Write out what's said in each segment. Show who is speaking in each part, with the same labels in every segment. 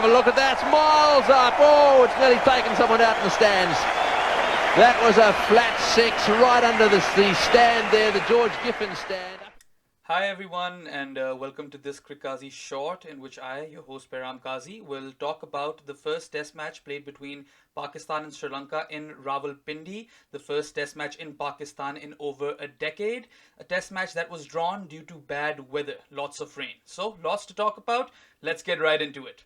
Speaker 1: have a look at that. It's miles up. Oh, it's nearly taken someone out in the stands. That was a flat six right under the stand there, the George Giffen stand.
Speaker 2: Hi everyone, and welcome to this CRIQAZI short in which I, your host Param Kazi, will talk about the first test match played between Pakistan and Sri Lanka in Rawalpindi, the first test match in Pakistan in over a decade, a test match that was drawn due to bad weather, lots of rain. So, lots to talk about, let's get right into it.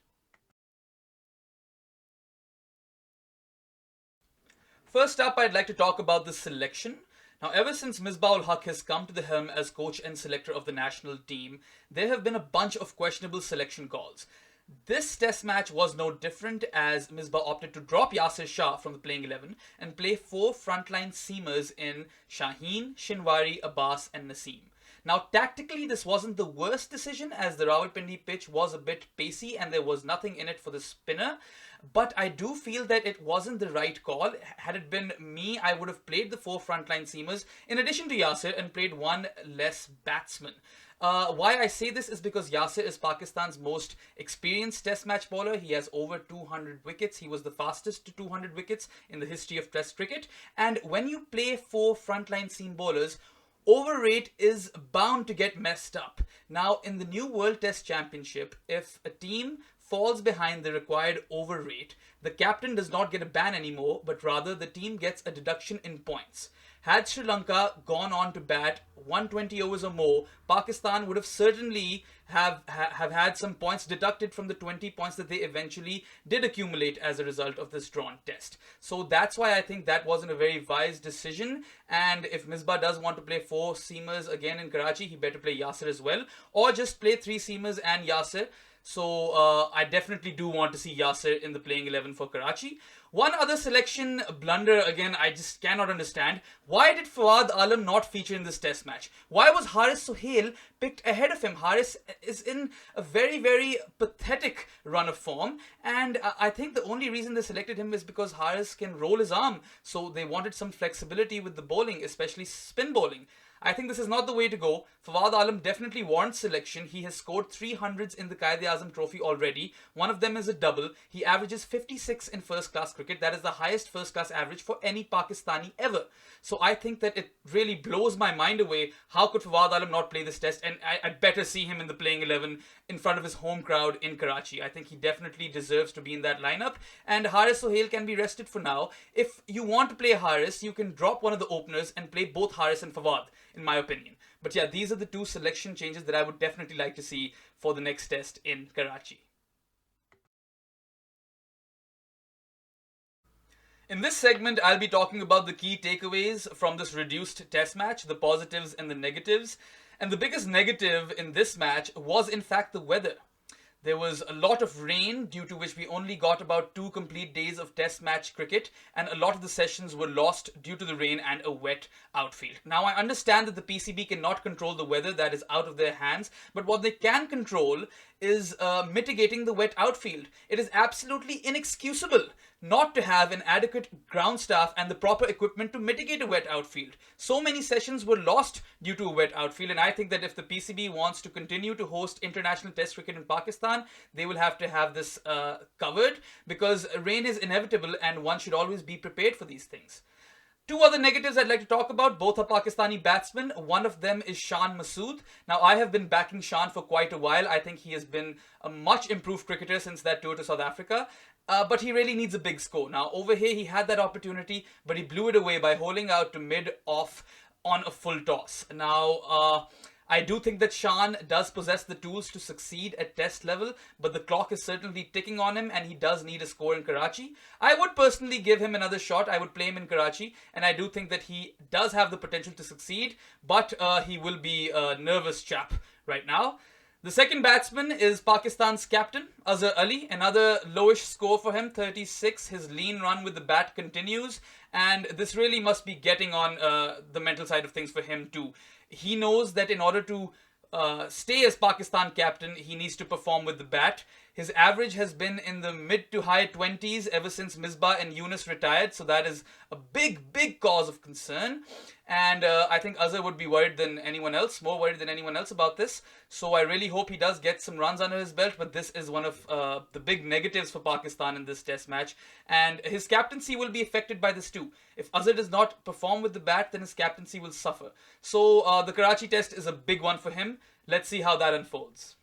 Speaker 2: First up, I'd like to talk about the selection. Now, ever since Misbah-ul Haq has come to the helm as coach and selector of the national team, there have been a bunch of questionable selection calls. This test match was no different, as Misbah opted to drop Yasir Shah from the playing 11 and play four frontline seamers in Shaheen, Shinwari, Abbas and Naseem. Now, tactically, this wasn't the worst decision, as the Rawalpindi pitch was a bit pacey and there was nothing in it for the spinner. But I do feel that it wasn't the right call. Had it been me, I would have played the four frontline seamers in addition to Yasir and played one less batsman. Why I say this is because Yasir is Pakistan's most experienced test match bowler. He has over 200 wickets. He was the fastest to 200 wickets in the history of test cricket. And when you play four frontline seam bowlers, overrate is bound to get messed up. Now, in the new World Test Championship, if a team falls behind the required overrate, the captain does not get a ban anymore, but rather the team gets a deduction in points. Had Sri Lanka gone on to bat 120 overs or more, Pakistan would have certainly have had some points deducted from the 20 points that they eventually did accumulate as a result of this drawn test. So that's why I think that wasn't a very wise decision. And if Misbah does want to play four seamers again in Karachi, he better play Yasir as well, or just play three seamers and Yasir. So I definitely do want to see Yasir in the playing 11 for Karachi. One other selection blunder, again, I just cannot understand. Why did Fawad Alam not feature in this test match? Why was Haris Sohail picked ahead of him? Haris is in a very, very pathetic run of form. And I think the only reason they selected him is because Haris can roll his arm. So they wanted some flexibility with the bowling, especially spin bowling. I think this is not the way to go. Fawad Alam definitely warrants selection. He has scored 300s in the Quaid-e-Azam Trophy already. One of them is a double. He averages 56 in first-class cricket. That is the highest first-class average for any Pakistani ever. So I think that it really blows my mind away. How could Fawad Alam not play this test? And I'd better see him in the playing 11 in front of his home crowd in Karachi. I think he definitely deserves to be in that lineup. And Haris Sohail can be rested for now. If you want to play Haris, you can drop one of the openers and play both Haris and Fawad, in my opinion. But yeah, these are the two selection changes that I would definitely like to see for the next test in Karachi. In this segment, I'll be talking about the key takeaways from this reduced test match, the positives and the negatives. And the biggest negative in this match was in fact the weather. There was a lot of rain, due to which we only got about 2 complete days of test match cricket, and a lot of the sessions were lost due to the rain and a wet outfield. Now, I understand that the PCB cannot control the weather, that is out of their hands, but what they can control is mitigating the wet outfield. It is absolutely inexcusable not to have an adequate ground staff and the proper equipment to mitigate a wet outfield. So many sessions were lost due to a wet outfield, and I think that if the PCB wants to continue to host international test cricket in Pakistan, they will have to have this covered, because rain is inevitable and one should always be prepared for these things. Two other negatives I'd like to talk about. Both are Pakistani batsmen. One of them is Shan Masood. Now, I have been backing Shan for quite a while. I think he has been a much improved cricketer since that tour to South Africa. But he really needs a big score. Now, over here, he had that opportunity, but he blew it away by holding out to mid-off on a full toss. Now, I do think that Shan does possess the tools to succeed at test level, but the clock is certainly ticking on him and he does need a score in Karachi. I would personally give him another shot. I would play him in Karachi, and I do think that he does have the potential to succeed, but he will be a nervous chap right now. The second batsman is Pakistan's captain, Azhar Ali. Another lowish score for him, 36. His lean run with the bat continues, and this really must be getting on the mental side of things for him too. He knows that in order to stay as Pakistan captain, he needs to perform with the bat. His average has been in the mid to high 20s ever since Misbah and Yunus retired, so that is a big cause of concern. And I think Azhar would be worried than anyone else, more worried than anyone else about this. So I really hope he does get some runs under his belt, but this is one of the big negatives for Pakistan in this test match. And his captaincy will be affected by this too. If Azhar does not perform with the bat, then his captaincy will suffer. So the Karachi test is a big one for him. Let's see how that unfolds.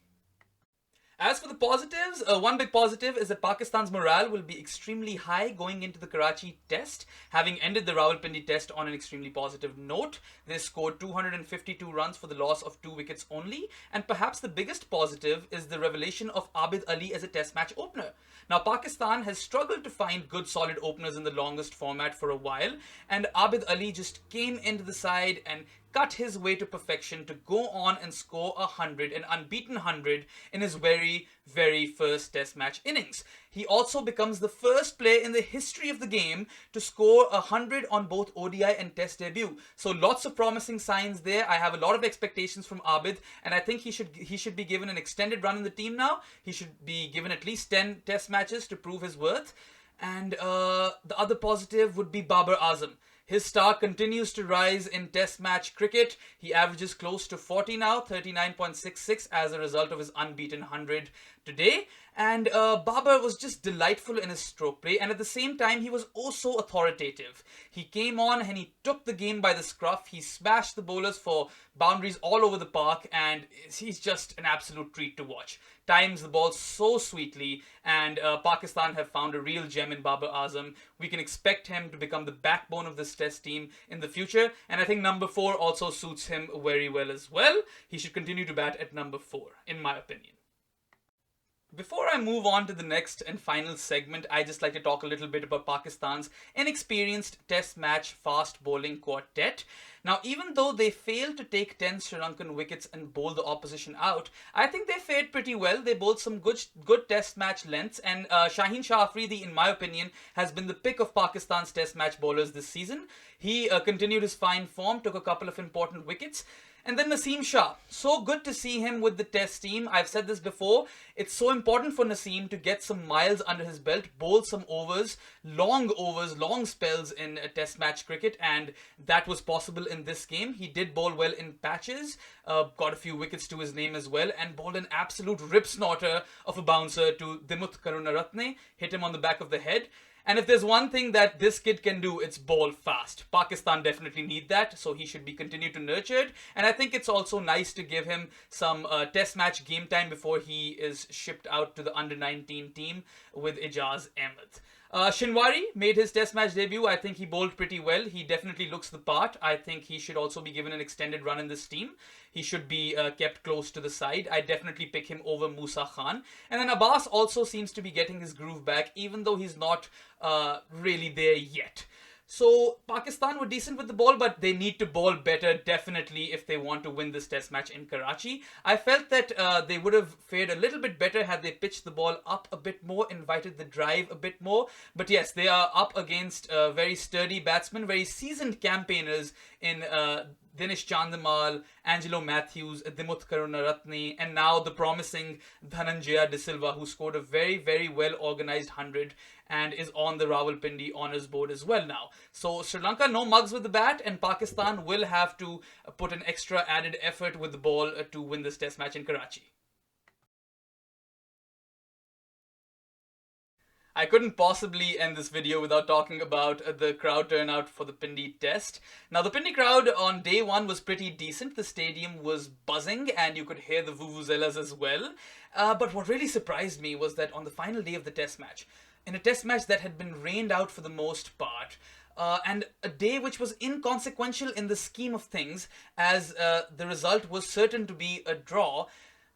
Speaker 2: As for the positives, one big positive is that Pakistan's morale will be extremely high going into the Karachi test. Having ended the Rawalpindi test on an extremely positive note, they scored 252 runs for the loss of 2 wickets only. And perhaps the biggest positive is the revelation of Abid Ali as a test match opener. Now, Pakistan has struggled to find good solid openers in the longest format for a while, and Abid Ali just came into the side and cut his way to perfection to go on and score 100, an unbeaten 100 in his very first test match innings. He also becomes the first player in the history of the game to score 100 on both ODI and test debut. So lots of promising signs there. I have a lot of expectations from Abid, and I think he should be given an extended run in the team now. He should be given at least 10 test matches to prove his worth. And the other positive would be Babar Azam. His star continues to rise in test match cricket. He averages close to 40 now, 39.66 as a result of his unbeaten 100 today. And Babar was just delightful in his stroke play, and at the same time he was also authoritative. He came on and he took the game by the scruff. He smashed the bowlers for boundaries all over the park, and he's just an absolute treat to watch. Times the ball so sweetly, and Pakistan have found a real gem in Babar Azam. We can expect him to become the backbone of this test team in the future, and I think number 4 also suits him very well as well. He should continue to bat at number 4, in my opinion. Before I move on to the next and final segment, I'd just like to talk a little bit about Pakistan's inexperienced test match fast bowling quartet. Now, even though they failed to take 10 Sri Lankan wickets and bowl the opposition out, I think they fared pretty well. They bowled some good test match lengths, and Shaheen Shah Afridi, in my opinion, has been the pick of Pakistan's test match bowlers this season. He continued his fine form, took a couple of important wickets. And then Naseem Shah. So good to see him with the test team. I've said this before. It's so important for Naseem to get some miles under his belt, bowl some overs, long spells in a test match cricket, and that was possible in this game. He did bowl well in patches, got a few wickets to his name as well, and bowled an absolute rip-snorter of a bouncer to Dimut Karunaratne, hit him on the back of the head. And if there's one thing that this kid can do, it's bowl fast. Pakistan definitely need that, so he should be continued to nurtured. And I think it's also nice to give him some test match game time before he is shipped out to the under-19 team with Ijaz Ahmed. Shinwari made his test match debut. I think he bowled pretty well. He definitely looks the part. I think he should also be given an extended run in this team. He should be kept close to the side. I definitely pick him over Musa Khan. And then Abbas also seems to be getting his groove back, even though he's not really there yet. So Pakistan were decent with the ball, but they need to bowl better, definitely, if they want to win this test match in Karachi. I felt that they would have fared a little bit better had they pitched the ball up a bit more, invited the drive a bit more. But yes, they are up against very sturdy batsmen, very seasoned campaigners in Dinesh Chandimal, Angelo Matthews, Dimut Karunaratne, and now the promising Dhananjaya De Silva, who scored a very well organized 100 and is on the Rawalpindi honours board as well now. So Sri Lanka, no mugs with the bat, and Pakistan will have to put an extra added effort with the ball to win this test match in Karachi. I couldn't possibly end this video without talking about the crowd turnout for the Pindi test. Now, the Pindi crowd on day 1 was pretty decent. The stadium was buzzing and you could hear the vuvuzelas as well. But what really surprised me was that on the final day of the test match, in a test match that had been rained out for the most part, and a day which was inconsequential in the scheme of things, as the result was certain to be a draw,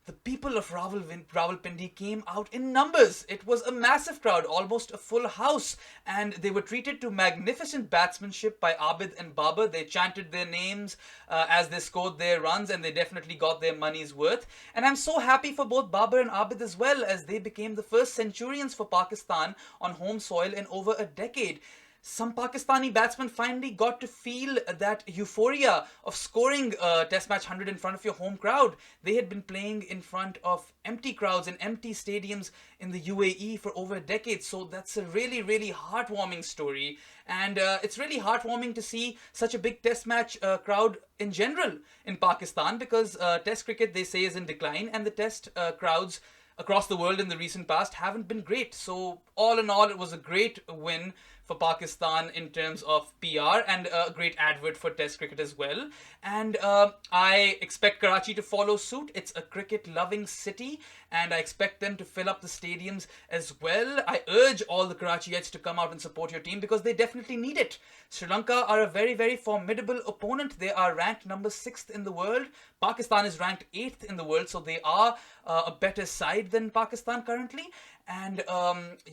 Speaker 2: the people of Rawalpindi came out in numbers. It was a massive crowd, almost a full house, and they were treated to magnificent batsmanship by Abid and Babar. They chanted their names as they scored their runs, and they definitely got their money's worth. And I'm so happy for both Babar and Abid as well, as they became the first centurions for Pakistan on home soil in over a decade. some Pakistani batsmen finally got to feel that euphoria of scoring a Test match 100 in front of your home crowd. They had been playing in front of empty crowds in empty stadiums in the UAE for over a decade. So that's a really, really heartwarming story. And it's really heartwarming to see such a big Test match crowd in general in Pakistan, because Test cricket, they say, is in decline, and the Test crowds across the world in the recent past haven't been great. So all in all, it was a great win for Pakistan in terms of PR, and a great advert for Test cricket as well. And I expect Karachi to follow suit. It's a cricket-loving city, and I expect them to fill up the stadiums as well. I urge all the Karachiites to come out and support your team, because they definitely need it. Sri Lanka are a very, very formidable opponent. They are ranked number 6th in the world. Pakistan is ranked 8th in the world, so they are a better side than Pakistan currently. And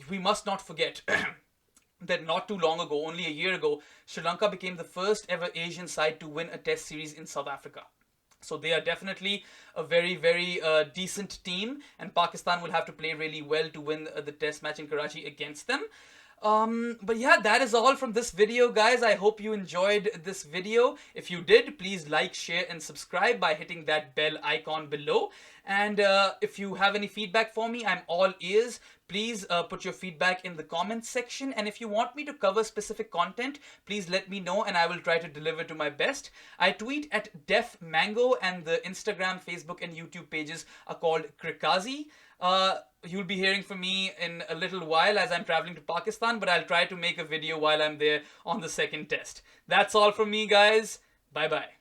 Speaker 2: we must not forget that not too long ago, only a year ago, Sri Lanka became the first ever Asian side to win a Test series in South Africa. So they are definitely a very, very decent team, and Pakistan will have to play really well to win the Test match in Karachi against them. But yeah, that is all from this video, guys. I hope you enjoyed this video. If you did, please like, share and subscribe by hitting that bell icon below. And if you have any feedback for me, I'm all ears. Please put your feedback in the comments section. And if you want me to cover specific content, please let me know and I will try to deliver to my best. I tweet at Def Mango, and the Instagram, Facebook and YouTube pages are called CRIQAZI. You'll be hearing from me in a little while as I'm traveling to Pakistan, but I'll try to make a video while I'm there on the second test. That's all from me, guys. Bye-bye.